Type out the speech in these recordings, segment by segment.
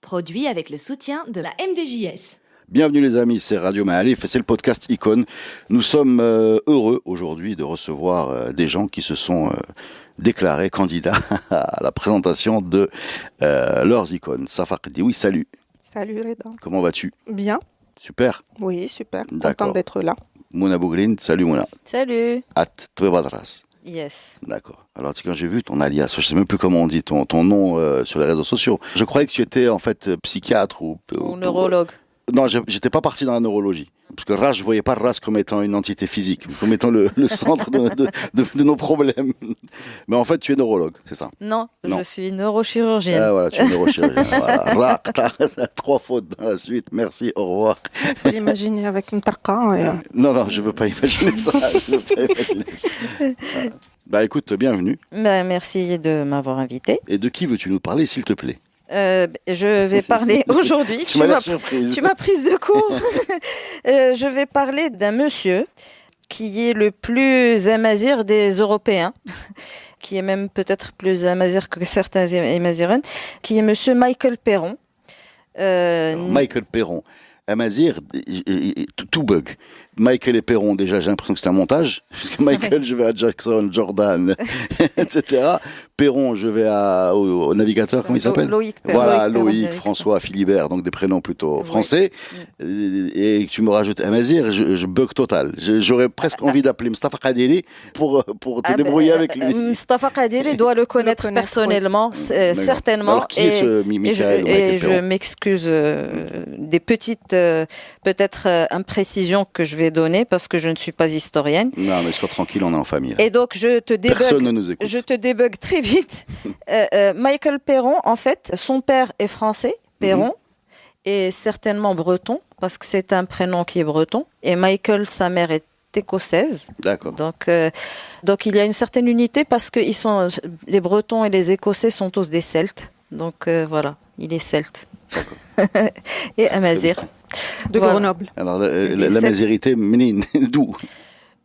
Produit avec le soutien de la MDJS. Bienvenue les amis, c'est Radio Maalif et c'est le podcast Icône. Nous sommes heureux aujourd'hui de recevoir des gens qui se sont déclarés candidats à la présentation de leurs icônes. Safak Dioui, salut. Salut Reda. Comment vas-tu? Bien. Super. Oui, super. D'accord. Content d'être là. Mouna Bouglin, salut Mouna. Salut. At Twebadras. Yes. D'accord. Alors quand j'ai vu ton alias, je ne sais même plus comment on dit ton nom sur les réseaux sociaux. Je croyais que tu étais en fait psychiatre ou neurologue. Non, j'étais pas parti dans la neurologie. Parce que RAS, je voyais pas RAS comme étant une entité physique, comme étant le centre de nos problèmes. Mais en fait, tu es neurologue, c'est ça? Non, je suis neurochirurgienne. Ah voilà, tu es neurochirurgienne. Voilà. 3 fautes dans la suite. Merci, au revoir. Il faut l'imaginer avec une tarqa. Non, je veux pas imaginer ça. Bah écoute, bienvenue. Merci de m'avoir invité. Et de qui veux-tu nous parler, s'il te plaît? Je vais parler aujourd'hui. Tu m'as prise de court. Je vais parler d'un monsieur qui est le plus amazir des Européens, qui est même peut-être plus amazir que certains amazirans, qui est monsieur Michael Perron. Michael Perron. Amazir, tout bug. Michael et Perron, déjà, j'ai l'impression que c'est un montage. Puisque Michael, je vais à Jackson, Jordan, etc. Perron, je vais au navigateur, comment il s'appelle? Loïc Perron. Voilà, Loïc, François, Philibert, donc des prénoms plutôt français. Oui. Et tu me rajoutes Amazir, je bug total. J'aurais presque envie d'appeler Mustafa Kadiri pour te débrouiller avec lui. Mustafa Kadiri doit le connaître personnellement, certainement. Alors, qui est ce Michael ou Michael Perron? Je m'excuse des petites, peut-être, imprécisions que je vais donner parce que je ne suis pas historienne. Non, mais sois tranquille, on est en famille. Là. Et donc, personne ne nous écoute. Je te débug très vite. Michael Perron, en fait, son père est français, Perron, et certainement breton, parce que c'est un prénom qui est breton. Et Michael, sa mère est écossaise. D'accord. Donc, il y a une certaine unité parce que les Bretons et les Écossais sont tous des Celtes. Donc, voilà, il est celte. Et amazir. De Grenoble. Alors, la mazérité, d'où?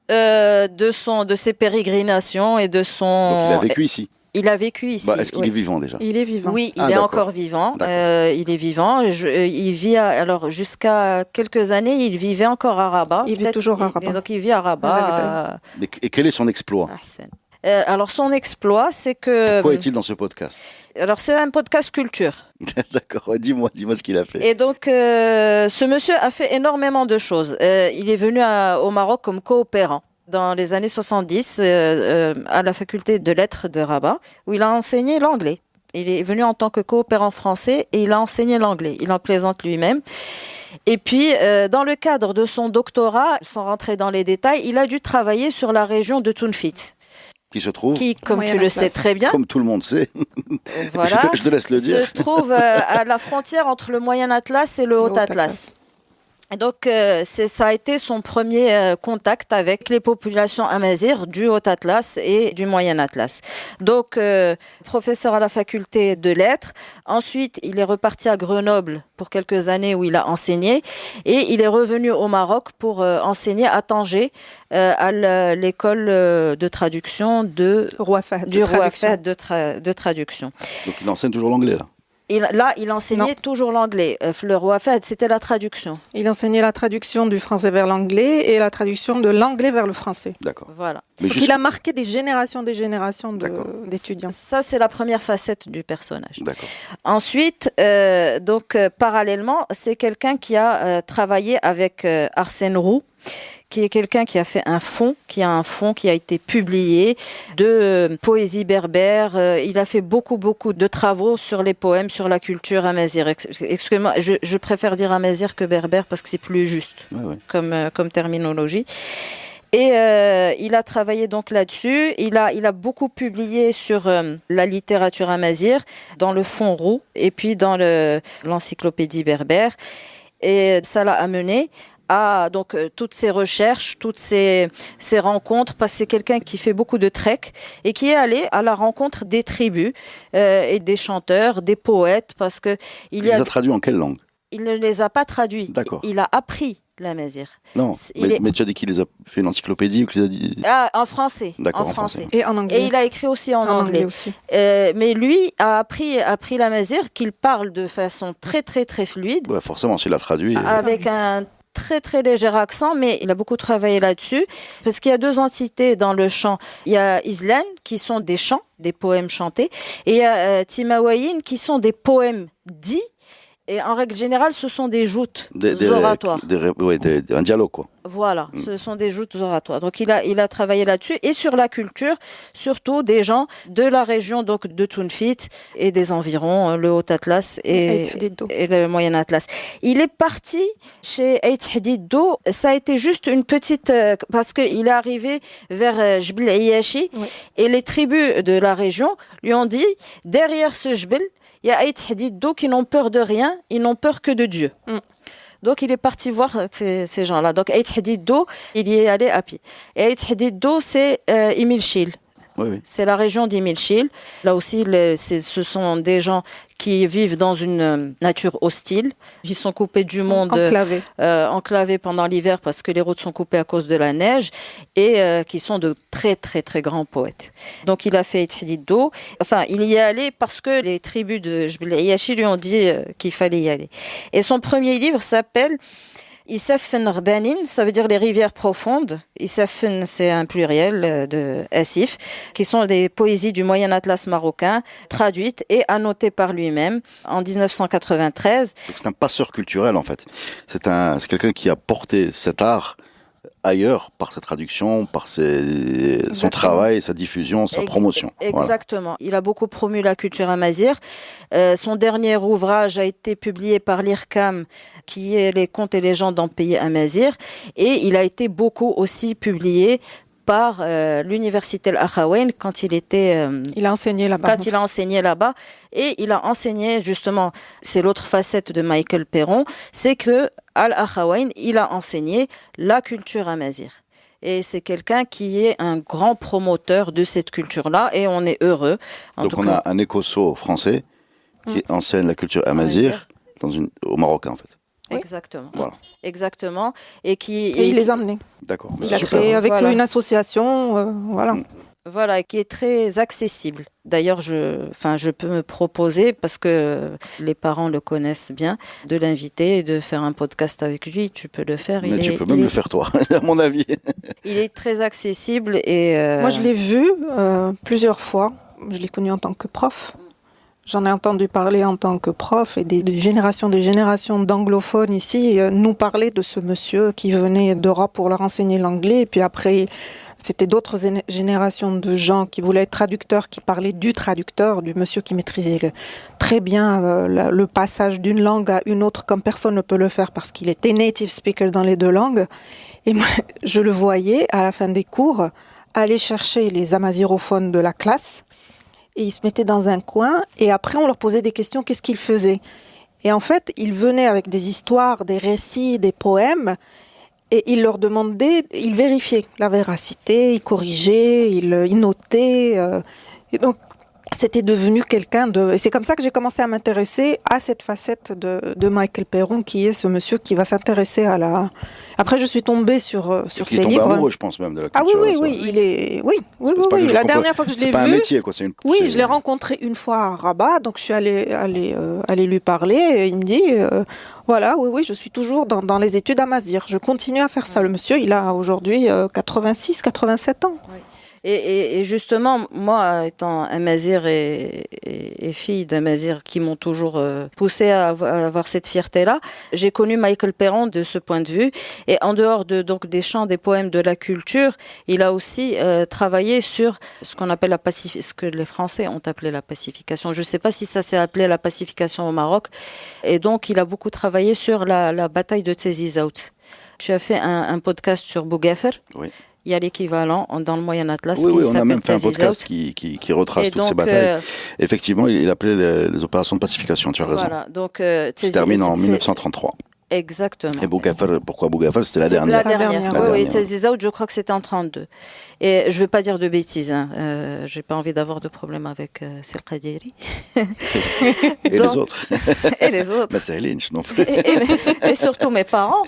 De ses pérégrinations et de son... Donc, il a vécu ici. Il a vécu ici. Est-ce qu'il est vivant déjà? Il est vivant. Oui, il est encore vivant. Il est vivant. Il vit alors jusqu'à quelques années, il vivait encore à Rabat. Il vit toujours à Rabat. Donc il vit à Rabat. Et quel est son exploit? Alors son exploit, c'est que... Pourquoi est-il dans ce podcast? Alors c'est un podcast culture. D'accord, dis-moi ce qu'il a fait. Et donc ce monsieur a fait énormément de choses. Il est venu au Maroc comme coopérant dans les années 70 à la faculté de lettres de Rabat, où il a enseigné l'anglais. Il est venu en tant que coopérant français et il a enseigné l'anglais. Il en plaisante lui-même. Et puis, dans le cadre de son doctorat, sans rentrer dans les détails, il a dû travailler sur la région de Tounfit. Qui se trouve, comme tu le sais très bien, comme tout le monde sait, voilà, je te laisse le dire, se trouve à la frontière entre le Moyen Atlas et le Haut Atlas. Et donc, ça a été son premier contact avec les populations amazirs du Haut Atlas et du Moyen Atlas. Donc, professeur à la faculté de lettres. Ensuite, il est reparti à Grenoble pour quelques années où il a enseigné. Et il est revenu au Maroc pour enseigner à Tanger, à l'école de traduction du Roi Fahd de traduction. Donc, il enseigne toujours l'anglais, là? Il enseignait toujours l'anglais. Le Roi Fahd, c'était la traduction. Il enseignait la traduction du français vers l'anglais et la traduction de l'anglais vers le français. D'accord. Voilà. Donc il a marqué des générations d'étudiants. Ça, c'est la première facette du personnage. D'accord. Ensuite, parallèlement, c'est quelqu'un qui a travaillé avec Arsène Roux, qui est quelqu'un qui a fait un fonds qui a été publié de poésie berbère. Il a fait beaucoup de travaux sur les poèmes, sur la culture amazigh. Excusez-moi, je préfère dire amazigh que berbère parce que c'est plus juste comme terminologie. Et il a travaillé donc là-dessus. Il a beaucoup publié sur la littérature amazigh dans le fonds Roux et puis dans l'encyclopédie berbère. Et ça l'a amené à donc toutes ses recherches, toutes ses rencontres, parce que c'est quelqu'un qui fait beaucoup de trek et qui est allé à la rencontre des tribus et des chanteurs, des poètes, parce que il les a traduits en quelle langue? Il ne les a pas traduits. D'accord. Il a appris l'amazigh. Non, mais tu as dit qu'il les a fait une encyclopédie ou qu'il les a dit... Ah, en français. D'accord, en français. Et en anglais. Et il a écrit aussi en anglais. Aussi. Mais lui a appris l'amazigh, qu'il parle de façon très très très fluide. Ouais, forcément, s'il a traduit. Avec un très très léger accent, mais il a beaucoup travaillé là-dessus, parce qu'il y a deux entités dans le chant. Il y a Islan, qui sont des chants, des poèmes chantés, et il y a Timawayin, qui sont des poèmes dits. Et en règle générale, ce sont des joutes oratoires. Un dialogue, quoi. Voilà, ce sont des joutes oratoires. Donc il a travaillé là-dessus et sur la culture, surtout des gens de la région donc de Tounfit et des environs, le Haut Atlas et le Moyen Atlas. Il est parti chez Ait Hadid-Do. Ça a été juste une petite parce qu'il est arrivé vers Jbel Ayashi et les tribus de la région lui ont dit derrière ce Jbel, il y a Ait Hadid-Do qui n'ont peur de rien, ils n'ont peur que de Dieu. Donc, il est parti voir ces gens-là. Donc, Ait Hadid-Do, il y est allé à pied. Et Ait Hadid-Do, c'est Imilchil. Oui. C'est la région d'Imilchil. Là aussi, ce sont des gens qui vivent dans une nature hostile. Ils sont coupés du monde, enclavés pendant l'hiver parce que les routes sont coupées à cause de la neige et qui sont de très très très grands poètes. Donc il a fait Ait Hadid-Do. Enfin, il y est allé parce que les tribus de Jbel Ayashi lui ont dit qu'il fallait y aller. Et son premier livre s'appelle Isafen Rbanin, ça veut dire les rivières profondes. Isafen, c'est un pluriel de Asif, qui sont des poésies du Moyen Atlas marocain, traduites et annotées par lui-même en 1993. Donc c'est un passeur culturel, en fait. C'est quelqu'un qui a porté cet art ailleurs par sa traduction, par son travail, sa diffusion, sa promotion. Exactement. Voilà. Il a beaucoup promu la culture amazigh. Son dernier ouvrage a été publié par l'IRCAM, qui est les contes et légendes dans le pays amazigh, et il a été beaucoup aussi publié par l'université Al-Akhawayn quand il était... il a enseigné là-bas. Quand il a enseigné là-bas. Et il a enseigné, justement, c'est l'autre facette de Michael Perron, c'est que Al-Akhawayn, il a enseigné la culture amazigh. Et c'est quelqu'un qui est un grand promoteur de cette culture-là, et on est heureux. Donc on a un écosso français qui enseigne la culture amazigh au Maroc, en fait. Exactement. Voilà. Exactement. Et il les a emmenés. D'accord. Il a créé avec eux une association, voilà. Voilà, qui est très accessible. D'ailleurs, je peux me proposer, parce que les parents le connaissent bien, de l'inviter et de faire un podcast avec lui. Tu peux le faire. Mais tu peux même le faire toi, à mon avis. Il est très accessible et... Moi, je l'ai vu plusieurs fois. Je l'ai connu en tant que prof. J'en ai entendu parler en tant que prof et des générations d'anglophones ici nous parlaient de ce monsieur qui venait d'Europe pour leur enseigner l'anglais. Et puis après, c'était d'autres générations de gens qui voulaient être traducteurs, qui parlaient du traducteur, du monsieur qui maîtrisait très bien le passage d'une langue à une autre comme personne ne peut le faire parce qu'il était native speaker dans les deux langues. Et moi, je le voyais à la fin des cours aller chercher les amazirophones de la classe. Et ils se mettaient dans un coin, et après on leur posait des questions, qu'est-ce qu'ils faisaient? Et en fait, ils venaient avec des histoires, des récits, des poèmes, et ils leur demandaient, ils vérifiaient la véracité, ils corrigeaient, ils notaient. Et donc, c'était devenu quelqu'un de... Et c'est comme ça que j'ai commencé à m'intéresser à cette facette de Michael Perron, qui est ce monsieur qui va s'intéresser à la... Après, je suis tombée sur ses livres. Il est tombé amoureux, je pense, même, de la culture. Ah oui, il est... Oui. La dernière fois que je l'ai vu... C'est pas un métier, quoi. Je l'ai rencontré une fois à Rabat, donc je suis allée lui parler, et il me dit... Voilà, oui, je suis toujours dans les études amazigh. Je continue à faire ça. Le monsieur, il a aujourd'hui 86, 87 ans. Oui. Et justement, moi, étant amazigh et fille d'amazigh qui m'ont toujours poussée à avoir cette fierté-là, j'ai connu Michael Perron de ce point de vue. Et en dehors donc des chants, des poèmes, de la culture, il a aussi travaillé sur ce qu'on appelle ce que les Français ont appelé la pacification. Je ne sais pas si ça s'est appelé la pacification au Maroc. Et donc, il a beaucoup travaillé sur la bataille de Tizi-Ouzou. Tu as fait un podcast sur Bougafer. Oui. Il y a l'équivalent dans le Moyen Atlas qui s'appelle on a même fait un podcast qui retrace toutes ces batailles. Effectivement, il appelait les opérations de pacification, tu as raison. Voilà, donc, qui se termine en 1933. Exactement. Et Bougafal, pourquoi Bougafal? C'était la C'est dernière. La dernière. La Oui, oui, dernière. Taziz Out, je crois que c'était en 32. Et je ne vais pas dire de bêtises. J'ai pas envie d'avoir de problème avec Sel Qadiri. Et Donc- les autres. Et les autres. Bah, c'est Lynch non plus. Et surtout mes parents.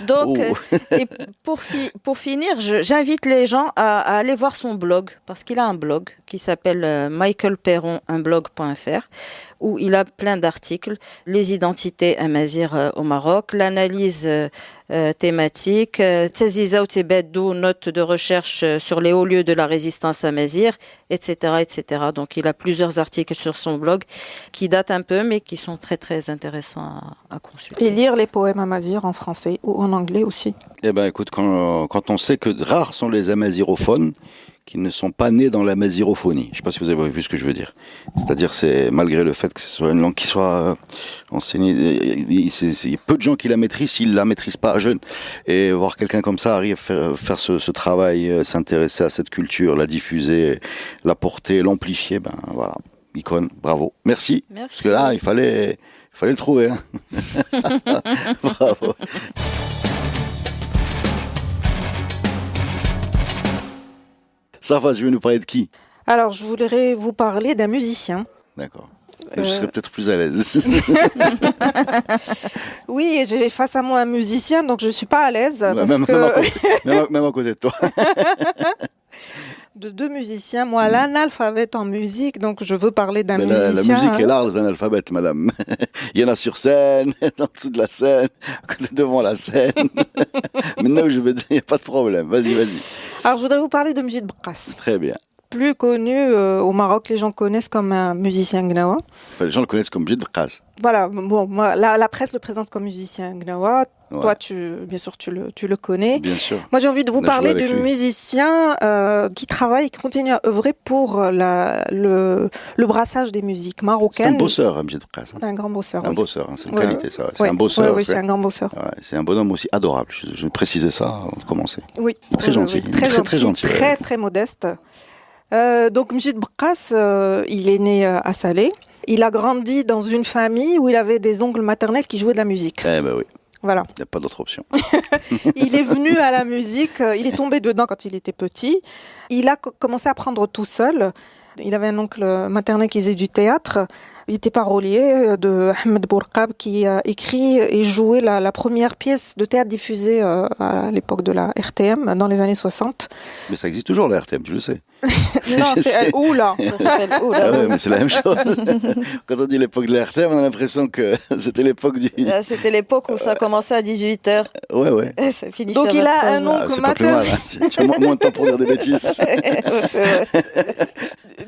Donc, Oh. et pour finir, j'invite les gens à aller voir son blog, parce qu'il a un blog qui s'appelle michaelperronunblog.fr, où il a plein d'articles, les identités amazirs au Maroc, l'analyse thématique, Taziza Outebedou, notes de recherche sur les hauts lieux de la résistance amazigh, etc., etc. Donc, il a plusieurs articles sur son blog qui datent un peu, mais qui sont très, très intéressants à consulter. Et lire les poèmes amazirs en français ou en anglais aussi. Eh ben, écoute, quand on sait que rares sont les amazirophones qui ne sont pas nés dans l'amazirophonie. Je ne sais pas si vous avez vu ce que je veux dire. C'est-à-dire, c'est malgré le fait que ce soit une langue qui soit enseignée, il y a peu de gens qui la maîtrisent s'ils la maîtrisent pas jeunes. Et voir quelqu'un comme ça arrive à faire ce travail, s'intéresser à cette culture, la diffuser, la porter, l'amplifier, ben voilà, icône, bravo. Merci. Merci. Parce que là, il fallait le trouver. Hein. Bravo. Safa, je vais nous parler de qui? Alors, je voudrais vous parler d'un musicien. D'accord. Je serais peut-être plus à l'aise. Oui, j'ai face à moi un musicien, donc je ne suis pas à l'aise. Parce même, que même à côté de toi. de deux musiciens, moi, l'analphabète en musique, donc je veux parler d'un Mais musicien. la musique est l'art des analphabètes, madame. Il y en a sur scène, en dessous de la scène, devant la scène. Maintenant, je vais dire, il n'y a pas de problème. Vas-y. Alors, je voudrais vous parler de Mjid Bkas. Très bien. Plus connu au Maroc, les gens connaissent comme un musicien gnawa. Enfin, les gens le connaissent comme Mjid Bkas. Voilà, bon, moi, la presse le présente comme musicien gnawa. Ouais. Toi, bien sûr, tu le connais. Bien sûr. Moi, j'ai envie de vous On a parler joué avec de lui. musiciens qui travaillent et qui continuent à œuvrer pour le brassage des musiques C'est un marocaines. bosseur, Mjid Bkas. Un grand bosseur, Un oui. bosseur, c'est une Ouais. qualité, ça. C'est Ouais. un bosseur. Oui, c'est un grand bosseur. Ouais, c'est un bonhomme aussi adorable. Je vais préciser ça avant de commencer. Oui. Très gentil. Très gentil. Très gentil, ouais. Très, très modeste. Donc, Mjid Bkas, il est né à Salé. Il a grandi dans une famille où il avait des oncles maternels qui jouaient de la musique. Eh ben oui, Voilà. il n'y a pas d'autre option. Il est venu à la musique, il est tombé dedans quand il était petit. Il a commencé à apprendre tout seul. Il avait un oncle maternel qui faisait du théâtre. Il était parolier de Ahmed Bourqab qui a écrit et joué la première pièce de théâtre diffusée à l'époque de la RTM dans les années 60. Mais ça existe toujours, la RTM, tu le sais. Non, c'est Oula. Ça s'appelle Oh là Ah là. ouais, mais c'est la même chose. Quand on dit l'époque de la RTM, on a l'impression que c'était l'époque du... C'était l'époque où ça commençait à 18h Ouais. et ça finissait Donc à il a 23 un heures. oncle Ah, c'est pas plus mal. Hein. Tu as moins de temps pour dire des bêtises.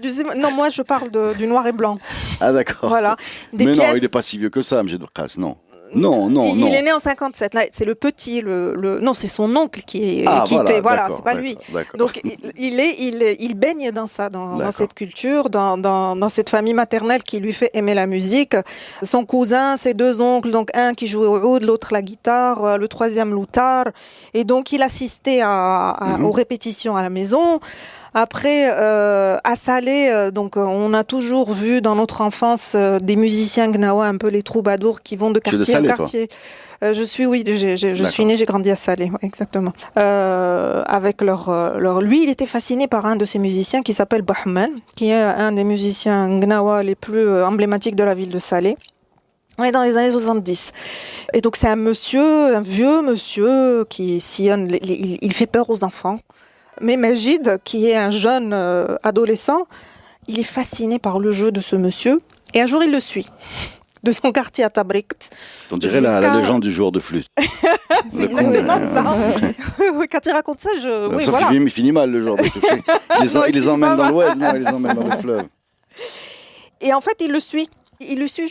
C'est vrai. Non, moi je parle du noir et blanc. Ah d'accord. Voilà. Des Mais pièces. non, il n'est pas si vieux que ça, Mjid Bkas, non. Non. Il est né en 57. Là, c'est le petit, non, c'est son oncle qui Ah, était. Voilà, d'accord, c'est pas lui. d'accord. Donc il baigne dans ça, dans D'accord. cette culture, dans cette famille maternelle qui lui fait aimer la musique. Son cousin, ses deux oncles, donc un qui jouait au oud, l'autre la guitare, le troisième l'outar, et donc il assistait aux répétitions à la maison. Après, à Salé, donc on a toujours vu dans notre enfance des musiciens gnawa, un peu les troubadours qui vont de Tu es de quartier Salé, en toi quartier. Je suis D'accord. née, j'ai grandi à Salé, ouais, exactement. Avec lui, il était fasciné par un de ces musiciens qui s'appelle Bahman, qui est un des musiciens gnawa les plus emblématiques de la ville de Salé. On est dans les années 70. Et donc c'est un vieux monsieur qui sillonne, il fait peur aux enfants. Mais Majid, qui est un jeune adolescent, il est fasciné par le jeu de ce monsieur. Et un jour, il le suit. De son quartier à Tabrikt. On dirait la légende du joueur de flûte. C'est exactement ça. Quand il raconte ça, oui, Sauf voilà. qu'il finit mal, le joueur de flûte. Il les emmène dans l'ouest, non, il les emmène dans le fleuve. Et en fait, il le suit. Il le suit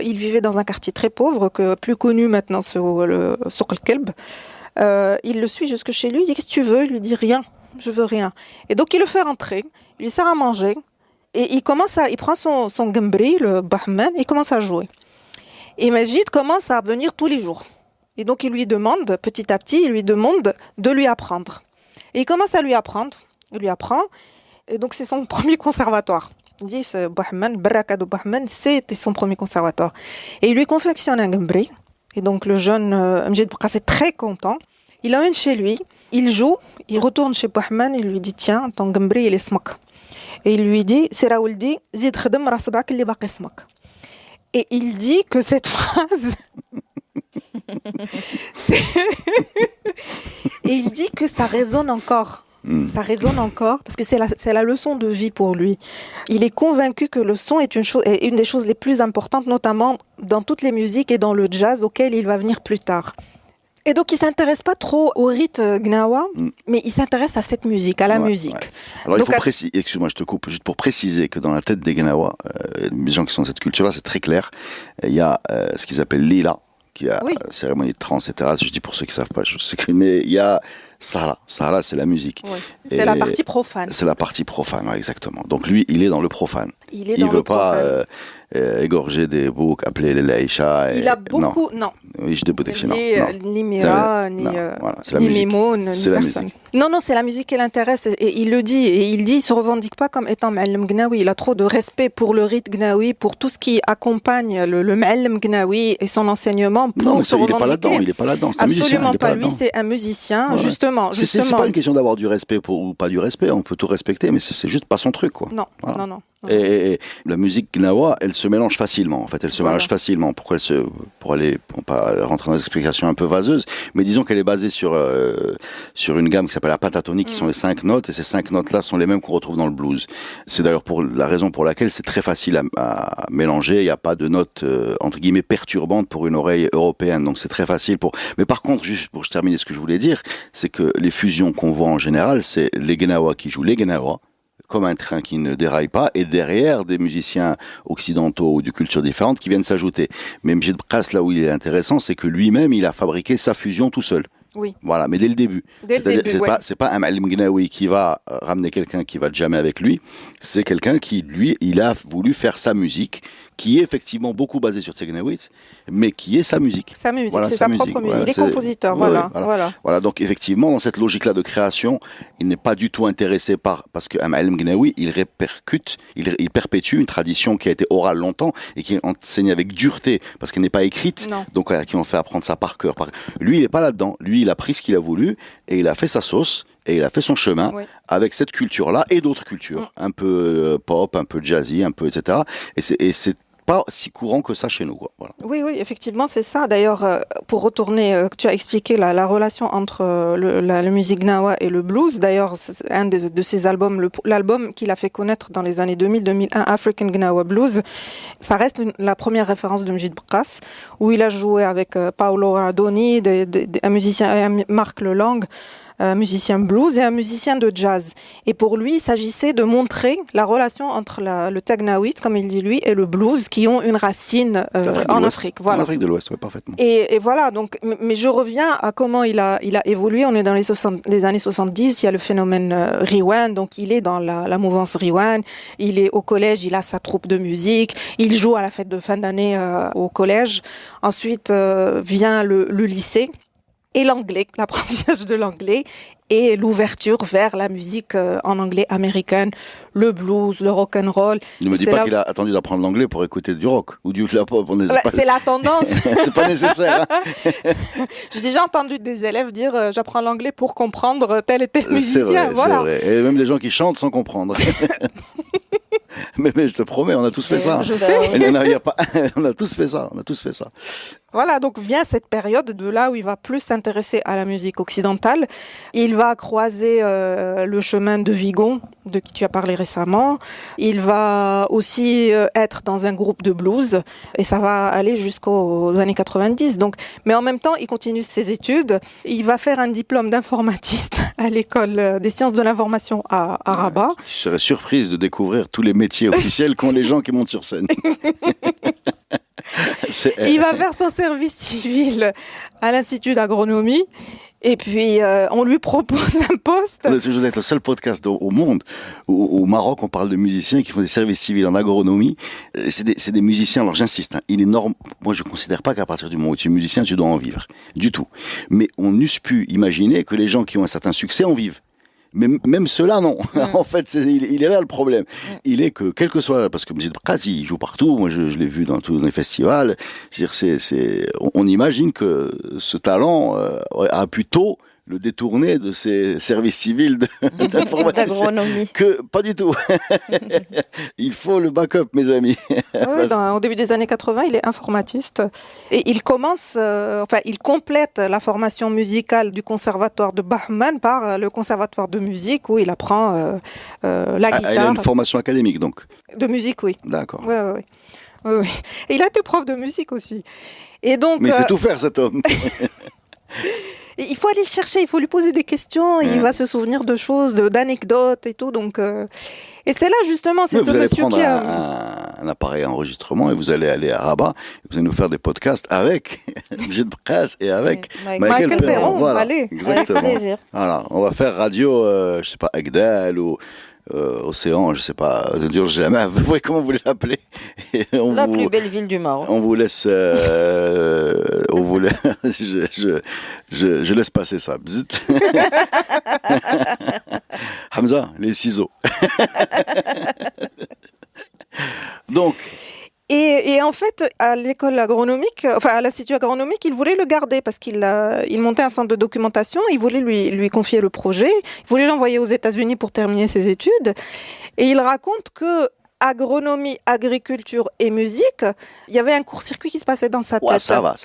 il vivait dans un quartier très pauvre, plus connu maintenant sur le Souk el-Kelb. Il le suit jusque chez lui, il dit « Qu'est-ce que tu veux ?» Il lui dit « Rien, je veux rien. » Et donc il le fait rentrer, il lui sert à manger, et il prend son gambri, le bahman, et il commence à jouer. Et Majid commence à venir tous les jours. Et donc il lui demande, petit à petit, de lui apprendre. Et il commence à lui apprendre, il lui apprend, et donc c'est son premier conservatoire. Il dit « Bahman, Baraka de Bahman, c'était son premier conservatoire. » Et il lui confectionne un gambri, Et donc le jeune Mjid Bouqas est très content. Il l'emmène chez lui, il joue, il retourne chez Bouhman, il lui dit tiens, ton gambri il est smak. Et il lui dit Sira Ouldi, zid khadem rasbak li baqi smak. Et il dit que cette phrase et il dit que ça résonne encore. Ça résonne encore parce que c'est la leçon de vie pour lui. Il est convaincu que le son est une des choses les plus importantes, notamment dans toutes les musiques et dans le jazz auquel il va venir plus tard. Et donc, il ne s'intéresse pas trop au rite gnawa, mais il s'intéresse à cette musique, à la musique. Ouais. Alors, donc, il faut préciser, excuse-moi, je te coupe, juste pour préciser que dans la tête des gnawa, les gens qui sont de cette culture-là, c'est très clair. Il y a ce qu'ils appellent lila, qui a cérémonie de trance, etc. Je dis pour ceux qui ne savent pas, je sais que, mais il y a Sahara. Sahara, c'est la musique. Oui. C'est la partie profane. C'est la partie profane, ouais, exactement. Donc lui, il est dans le profane. Il veut pas égorger des boucs, appeler les laïcha. Il a beaucoup... Non. Oui, je déboutais ni Mira, ni Mimoun, ni personne. Non, c'est la musique qui l'intéresse. Et il le dit. Et il dit, il se revendique pas comme étant Ma'allem Gnawi. Il a trop de respect pour le rite Gnawi, pour tout ce qui accompagne le Ma'allem Gnawi et son enseignement. Pour non, mais se revendiquer. Il est pas là-dedans. C'est Absolument un musicien, pas. Lui, c'est un musicien, justement. C'est pas une question d'avoir du respect ou pas du respect. On peut tout respecter, mais c'est juste pas son truc, quoi. Non. Et la musique gnawa, elle se mélange facilement. En fait, elle se mélange facilement. Pour pas rentrer dans des explications un peu vaseuses, mais disons qu'elle est basée sur une gamme qui s'appelle la pentatonique, qui sont les 5 notes, et ces 5 notes-là sont les mêmes qu'on retrouve dans le blues. C'est d'ailleurs pour la raison pour laquelle c'est très facile à mélanger. Il n'y a pas de notes entre guillemets perturbantes pour une oreille européenne, donc c'est très facile pour. Mais par contre, juste pour terminer, ce que je voulais dire, c'est que les fusions qu'on voit en général, c'est les gnawa qui jouent les gnawa, comme un train qui ne déraille pas, et derrière des musiciens occidentaux ou de cultures différentes qui viennent s'ajouter. Mais Mjid Bouqas, là où il est intéressant, c'est que lui-même, il a fabriqué sa fusion tout seul. Oui. Voilà, mais dès le début. C'est pas un Ma'allem Gnawi qui va ramener quelqu'un qui va jamais avec lui. C'est quelqu'un qui, lui, il a voulu faire sa musique, qui est effectivement beaucoup basée sur Tsegnawit, mais qui est sa musique. Sa musique, voilà, c'est sa propre musique. Il est compositeur, voilà. Donc effectivement, dans cette logique-là de création, il n'est pas du tout intéressé parce qu'un Ma'allem Gnawi, il répercute, il perpétue une tradition qui a été orale longtemps et qui est enseignée avec dureté parce qu'elle n'est pas écrite. Non. Donc qui ont fait apprendre ça par cœur. Lui, il n'est pas là-dedans. Lui, il a pris ce qu'il a voulu et il a fait sa sauce. Et il a fait son chemin avec cette culture-là et d'autres cultures, un peu pop, un peu jazzy, un peu etc. Et c'est pas si courant que ça chez nous, quoi. Voilà. Oui, effectivement, c'est ça. D'ailleurs, pour retourner, tu as expliqué la relation entre la musique gnawa et le blues. D'ailleurs, c'est un de ses albums, l'album qu'il a fait connaître dans les années 2000-2001, African Gnawa Blues. Ça reste la première référence de Mjid Bouqas, où il a joué avec Paolo Radoni, un musicien, Marc Lelang, un musicien blues et un musicien de jazz. Et pour lui, il s'agissait de montrer la relation entre le Tagnawit, comme il dit lui, et le blues, qui ont une racine en Afrique. Voilà. En Afrique de l'Ouest, oui, parfaitement. Et voilà, donc, mais je reviens à comment il a évolué. On est dans les années 70, il y a le phénomène Rewind, donc il est dans la mouvance Rewind, il est au collège, il a sa troupe de musique, il joue à la fête de fin d'année au collège. Ensuite vient le lycée. Et l'anglais, l'apprentissage de l'anglais et l'ouverture vers la musique en anglais américaine, le blues, le rock and roll. Ne me dis pas qu'il a attendu d'apprendre l'anglais pour écouter du rock ou du la pop. C'est la tendance. C'est pas nécessaire. Hein. J'ai déjà entendu des élèves dire j'apprends l'anglais pour comprendre tel et tel musicien. C'est vrai. Et même des gens qui chantent sans comprendre. mais je te promets, on a tous fait ça. Je sais. On a tous fait ça. Voilà, donc vient cette période de là où il va plus s'intéresser à la musique occidentale. Il va croiser le chemin de Vigon, de qui tu as parlé récemment. Il va aussi être dans un groupe de blues et ça va aller jusqu'aux années 90. Donc, mais en même temps, il continue ses études. Il va faire un diplôme d'informatiste à l'école des sciences de l'information à Rabat. Je serais surprise de découvrir tous les métiers officiels qu'ont les gens qui montent sur scène. Il va faire son service civil à l'Institut d'agronomie et puis on lui propose un poste. Je dois être le seul podcast au monde où au Maroc on parle de musiciens qui font des services civils en agronomie. C'est des musiciens, alors j'insiste, hein, il est normal. Moi je ne considère pas qu'à partir du moment où tu es musicien tu dois en vivre, du tout. Mais on n'eût pu imaginer que les gens qui ont un certain succès en vivent. Mais même cela, non. En fait, il est là le problème. Il est que, quel que soit, parce que Mejid Bqaz, il joue partout. Moi, je l'ai vu dans tous les festivals. Je veux dire, on imagine que ce talent a pu tôt le détourner de ses services civils d'agronomie. Que pas du tout. Il faut le backup, mes amis. Oui, au début des années 80, il est informatiste et il commence, il complète la formation musicale du conservatoire de Bahman par le conservatoire de musique où il apprend la guitare. Il a une formation académique, donc. De musique, oui. D'accord. Oui. Et il a été prof de musique aussi. Et donc. Mais c'est tout faire, cet homme. Il faut aller le chercher, il faut lui poser des questions, il va se souvenir de choses, d'anecdotes et tout. Donc, et c'est là justement, c'est ce monsieur qui a... Vous allez prendre un appareil enregistrement et vous allez aller à Rabat, vous allez nous faire des podcasts avec Mejid Bqaz et avec Michael Perron. Voilà, allez, exactement. Avec plaisir. Voilà, on va faire radio, je sais pas, Agdal ou Océan, je sais pas, Dur Jamais, vous voyez comment vous voulez l'appeler. La plus belle ville du Maroc. On vous laisse, je laisse passer ça. Bzit. Hamza, les ciseaux. Donc. Et en fait, à l'école agronomique, à l'Institut agronomique, il voulait le garder parce qu'il montait un centre de documentation, il voulait lui confier le projet, il voulait l'envoyer aux États-Unis pour terminer ses études. Et il raconte que agronomie, agriculture et musique, il y avait un court-circuit qui se passait dans sa tête. Ça va.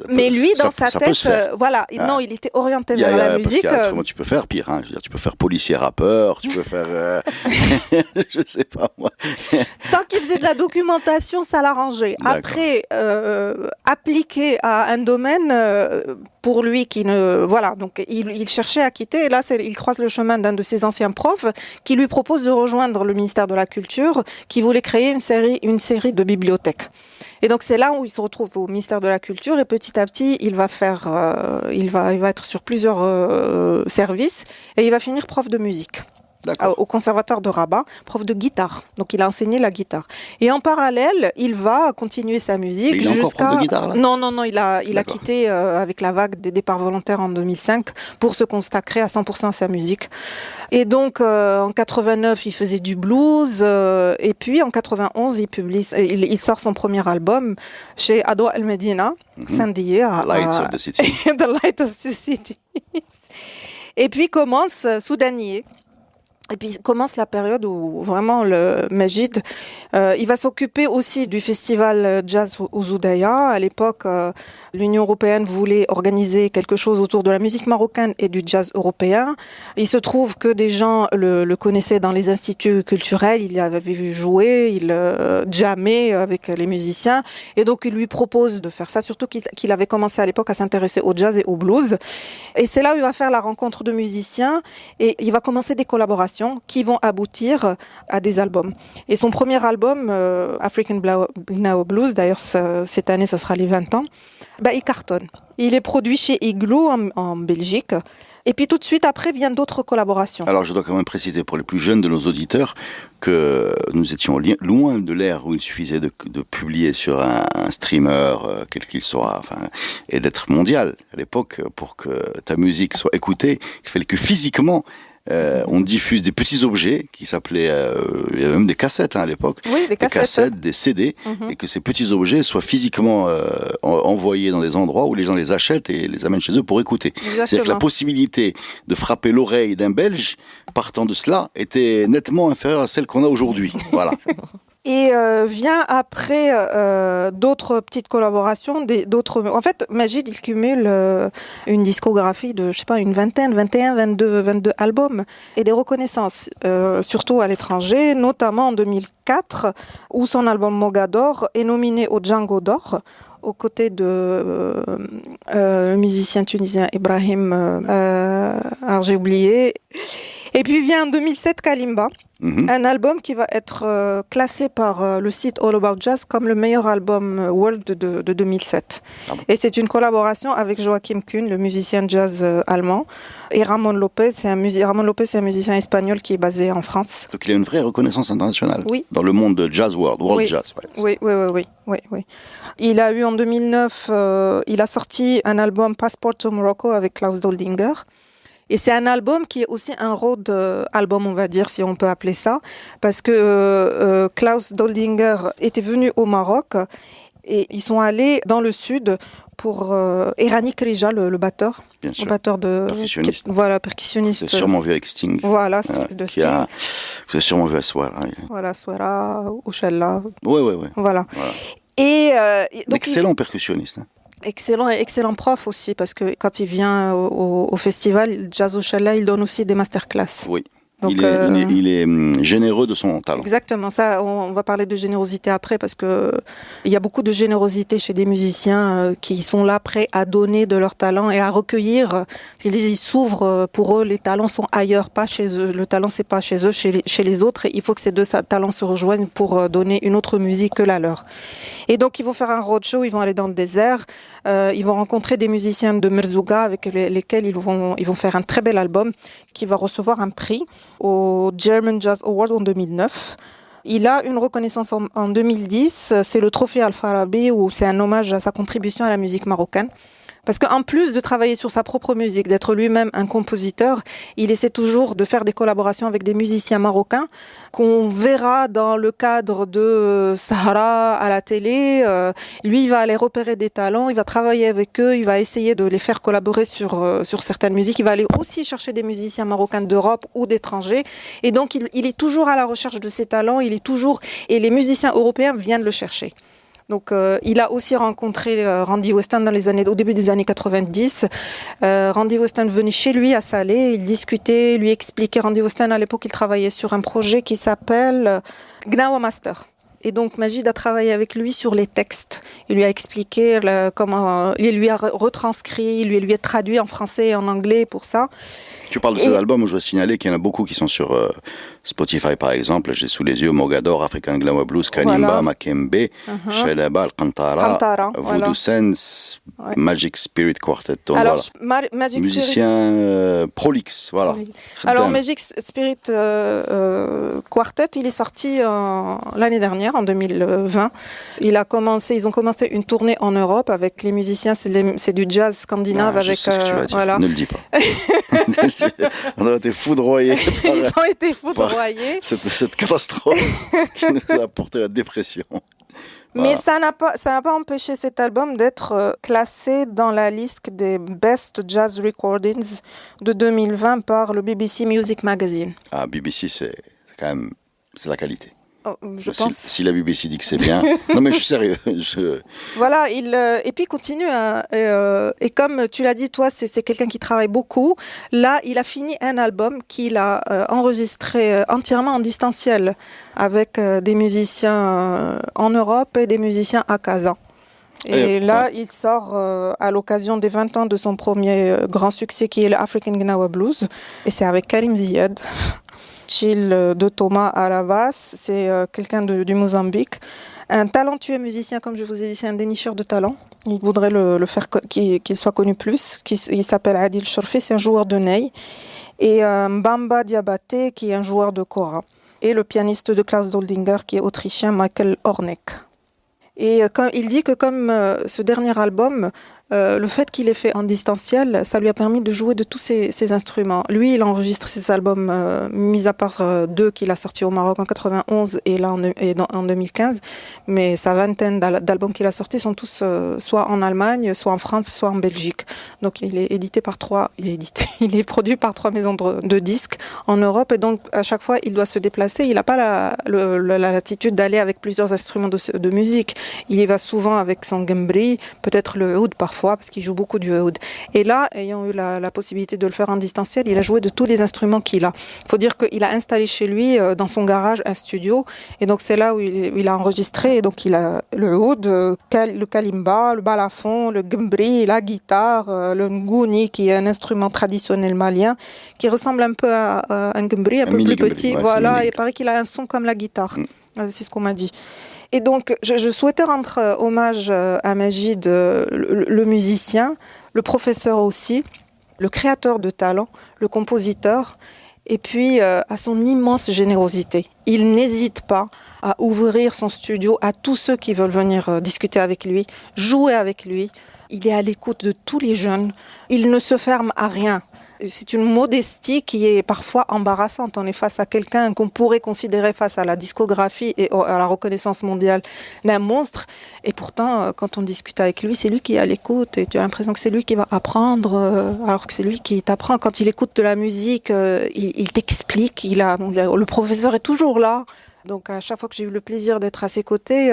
Mais lui, dans sa tête, non, il était orienté vers la musique. Tu peux faire pire, hein. Je veux dire, tu peux faire policier-rappeur, tu peux faire... je sais pas, moi. Tant qu'il faisait de la documentation, ça l'arrangeait. Après, appliqué à un domaine... pour lui qui ne... Voilà, donc il cherchait à quitter. Et là, il croise le chemin d'un de ses anciens profs qui lui propose de rejoindre le ministère de la Culture, qui voulait créer une série de bibliothèques. Et donc, c'est là où il se retrouve au ministère de la Culture. Et petit à petit, il va être sur plusieurs services. Et il va finir prof de musique. Au conservatoire de Rabat, prof de guitare. Donc, il a enseigné la guitare. Et en parallèle, il va continuer sa musique jusqu'à... Il est encore prof de guitare, là ? Non, il a quitté avec la vague des départs volontaires en 2005 pour se consacrer à 100% à sa musique. Et donc, en 89, il faisait du blues. Et puis, en 91, il sort son premier album chez Adwa El Medina, Saint-Dié. Lights of the City. The Light of the City. Et puis, commence Soudanier. Et puis commence la période où vraiment le Mejid, il va s'occuper aussi du festival Jazz Ouzoudaya. À l'époque, l'Union européenne voulait organiser quelque chose autour de la musique marocaine et du jazz européen. Il se trouve que des gens le connaissaient dans les instituts culturels, il l'avait vu jouer, il jammait avec les musiciens. Et donc, il lui propose de faire ça, surtout qu'il avait commencé à l'époque à s'intéresser au jazz et au blues. Et c'est là où il va faire la rencontre de musiciens et il va commencer des collaborations qui vont aboutir à des albums. Et son premier album, African Now Blues, d'ailleurs cette année ça sera les 20 ans, il cartonne. Il est produit chez Igloo en Belgique. Et puis tout de suite après viennent d'autres collaborations. Alors je dois quand même préciser pour les plus jeunes de nos auditeurs que nous étions loin de l'ère où il suffisait de publier sur un streamer, quel qu'il soit, et d'être mondial. À l'époque, pour que ta musique soit écoutée, il fallait que physiquement on diffuse des petits objets qui s'appelaient, il y avait même des cassettes à l'époque, oui, des cassettes, des CD, et que ces petits objets soient physiquement envoyés dans des endroits où les gens les achètent et les amènent chez eux pour écouter. C'est-à-dire que la possibilité de frapper l'oreille d'un Belge partant de cela était nettement inférieure à celle qu'on a aujourd'hui. Voilà. Et vient après d'autres petites collaborations, En fait, Mejid, il cumule une discographie de, une vingtaine, 21, 22 albums et des reconnaissances, surtout à l'étranger, notamment en 2004, où son album Mogador est nominé au Django d'or, aux côtés de musicien tunisien Ibrahim, alors j'ai oublié. Et puis vient en 2007 Kalimba, un album qui va être classé par le site All About Jazz comme le meilleur album world de 2007. Ah bon. Et c'est une collaboration avec Joachim Kuhn, le musicien jazz allemand, et Ramon Lopez, c'est un musicien espagnol qui est basé en France. Donc il a une vraie reconnaissance internationale dans le monde de jazz world jazz. Ouais. Oui. Il a eu en 2009, il a sorti un album Passport to Morocco avec Klaus Doldinger. Et c'est un album qui est aussi un road album, on va dire, si on peut appeler ça, parce que Klaus Doldinger était venu au Maroc et ils sont allés dans le sud pour Erani Krija, le batteur. Bien sûr. Le batteur de... Percussionniste. Voilà, percussionniste. Vous avez sûrement vu avec Sting. Voilà, de Sting. Vous avez sûrement vu à Swara. Voilà, Swara, Ouchella. Ouais. Voilà. Et donc, excellent percussionniste. Hein. Excellent prof aussi, parce que quand il vient au festival Jazz Ouchella, il donne aussi des masterclass. Oui. Donc, il est généreux de son talent. Exactement, ça, on va parler de générosité après parce que il y a beaucoup de générosité chez des musiciens qui sont là prêts à donner de leur talent et à recueillir. Ils s'ouvrent pour eux, les talents sont ailleurs, pas chez eux. Le talent c'est pas chez eux, chez les autres. Et il faut que ces deux talents se rejoignent pour donner une autre musique que la leur. Et donc ils vont faire un roadshow, ils vont aller dans le désert, ils vont rencontrer des musiciens de Merzouga avec lesquels ils vont faire un très bel album qui va recevoir un prix au German Jazz Award en 2009. Il a une reconnaissance en 2010, c'est le trophée Al-Farabi où c'est un hommage à sa contribution à la musique marocaine. Parce qu'en plus de travailler sur sa propre musique, d'être lui-même un compositeur, il essaie toujours de faire des collaborations avec des musiciens marocains qu'on verra dans le cadre de Sahara à la télé. Lui, il va aller repérer des talents, il va travailler avec eux, il va essayer de les faire collaborer sur certaines musiques. Il va aller aussi chercher des musiciens marocains d'Europe ou d'étrangers. Et donc, il est toujours à la recherche de ces talents, et les musiciens européens viennent le chercher. Donc, il a aussi rencontré Randy Weston au début des années 90. Randy Weston venait chez lui à Salé, il discutait, lui expliquait. Randy Weston, à l'époque, il travaillait sur un projet qui s'appelle Gnawa Master. Et donc, Majid a travaillé avec lui sur les textes. Il lui a expliqué comment, il lui a retranscrit, il lui a traduit en français et en anglais pour ça. Tu parles de ces albums où je dois signaler qu'il y en a beaucoup qui sont sur Spotify, par exemple. J'ai sous les yeux Mogador, African Glamour Blues, Kanimba, Voilà. Makembe, Shelaba, Kantara, Voodoo voilà. Sense, Magic Spirit Quartet. Donc, Alors, voilà. Magic Musicien prolixe, voilà. Alors, Magic Spirit Quartet, il est sorti l'année dernière, en 2020. Ils ont commencé une tournée en Europe avec les musiciens, c'est du jazz scandinave. Je sais ce que tu vas dire. Voilà. Ne le dis pas. On a été foudroyés par Ils ont été foudroyés. cette catastrophe qui nous a apporté la dépression. Voilà. Mais ça n'a pas empêché cet album d'être classé dans la liste des Best Jazz Recordings de 2020 par le BBC Music Magazine. Ah, BBC, c'est quand même, c'est la qualité. Oh, je pense. Si la BBC dit que c'est bien. Non, mais je suis sérieux. Voilà, et puis il continue. Et comme tu l'as dit, toi, c'est quelqu'un qui travaille beaucoup. Là, il a fini un album qu'il a enregistré entièrement en distanciel avec des musiciens en Europe et des musiciens à Kazan. Et là, il sort à l'occasion des 20 ans de son premier grand succès qui est le African Gnawa Blues. Et c'est avec Karim Ziad. Chill de Thomas à la basse, c'est quelqu'un du Mozambique. Un talentueux musicien, comme je vous ai dit, c'est un dénicheur de talent. Il voudrait le faire qu'il soit connu plus. Il s'appelle Adil Shorfi, c'est un joueur de ney. Et Mbamba Diabaté, qui est un joueur de kora. Et le pianiste de Klaus Doldinger, qui est autrichien, Michael Horneck. Et il dit que comme ce dernier album, le fait qu'il ait fait en distanciel, ça lui a permis de jouer de tous ces instruments. Lui, il enregistre ses albums, mis à part deux qu'il a sortis au Maroc en 91 et là en 2015. Mais sa vingtaine d'albums qu'il a sortis sont tous soit en Allemagne, soit en France, soit en Belgique. Donc il est il est produit par 3 maisons de disques en Europe. Et donc à chaque fois, il doit se déplacer. Il n'a pas la latitude d'aller avec plusieurs instruments de musique. Il y va souvent avec son gembri, peut-être le oud parfois, parce qu'il joue beaucoup du oud. Et là, ayant eu la possibilité de le faire en distanciel, il a joué de tous les instruments qu'il a. Il faut dire qu'il a installé chez lui, dans son garage, un studio. Et donc, c'est là où il a enregistré. Et donc, il a le oud, le kalimba, le balafon, le gembri, la guitare, le ngouni, qui est un instrument traditionnel malien, qui ressemble un peu à un gembri, un peu plus petit. Ouais, voilà, et il paraît qu'il a un son comme la guitare. C'est ce qu'on m'a dit. Et donc, je souhaitais rendre hommage à Majid, le musicien, le professeur aussi, le créateur de talent, le compositeur, et puis à son immense générosité. Il n'hésite pas à ouvrir son studio à tous ceux qui veulent venir discuter avec lui, jouer avec lui. Il est à l'écoute de tous les jeunes. Il ne se ferme à rien. c'est une modestie qui est parfois embarrassante. On est face à quelqu'un qu'on pourrait considérer face à la discographie et à la reconnaissance mondiale d'un monstre. Et pourtant, quand on discute avec lui, c'est lui qui est à l'écoute et tu as l'impression que c'est lui qui va apprendre, alors que c'est lui qui t'apprend. Quand il écoute de la musique, il t'explique. Le professeur est toujours là. Donc à chaque fois que j'ai eu le plaisir d'être à ses côtés,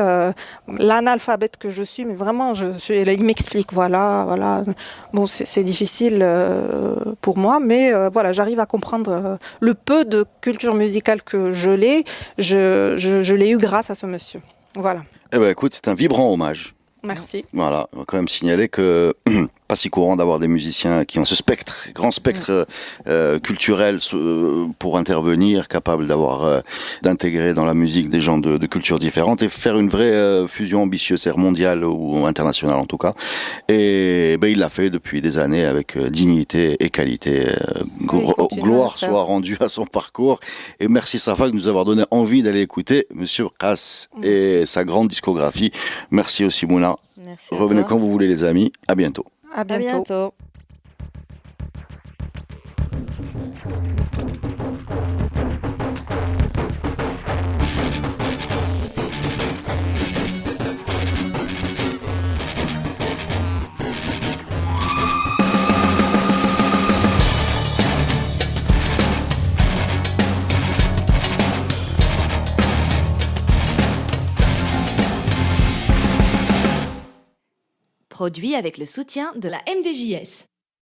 l'analphabète que je suis, mais vraiment, il m'explique, voilà. Bon, c'est difficile pour moi, mais voilà, j'arrive à comprendre le peu de culture musicale que je l'ai eu grâce à ce monsieur. Voilà. Eh ben écoute, c'est un vibrant hommage. Merci. Voilà, on va quand même signaler que pas si courant d'avoir des musiciens qui ont ce spectre, grand spectre culturel pour intervenir, capables d'intégrer dans la musique des gens de cultures différentes et faire une vraie fusion ambitieuse, c'est-à-dire mondiale ou internationale en tout cas. Et il l'a fait depuis des années avec dignité et qualité. Gloire soit rendue à son parcours. Et merci Safa de nous avoir donné envie d'aller écouter Monsieur Qass et sa grande discographie. Merci aussi Mouna. Merci. Revenez quand vous voulez les amis. À bientôt. À À bientôt. bientôt. Produit avec le soutien de la MDJS.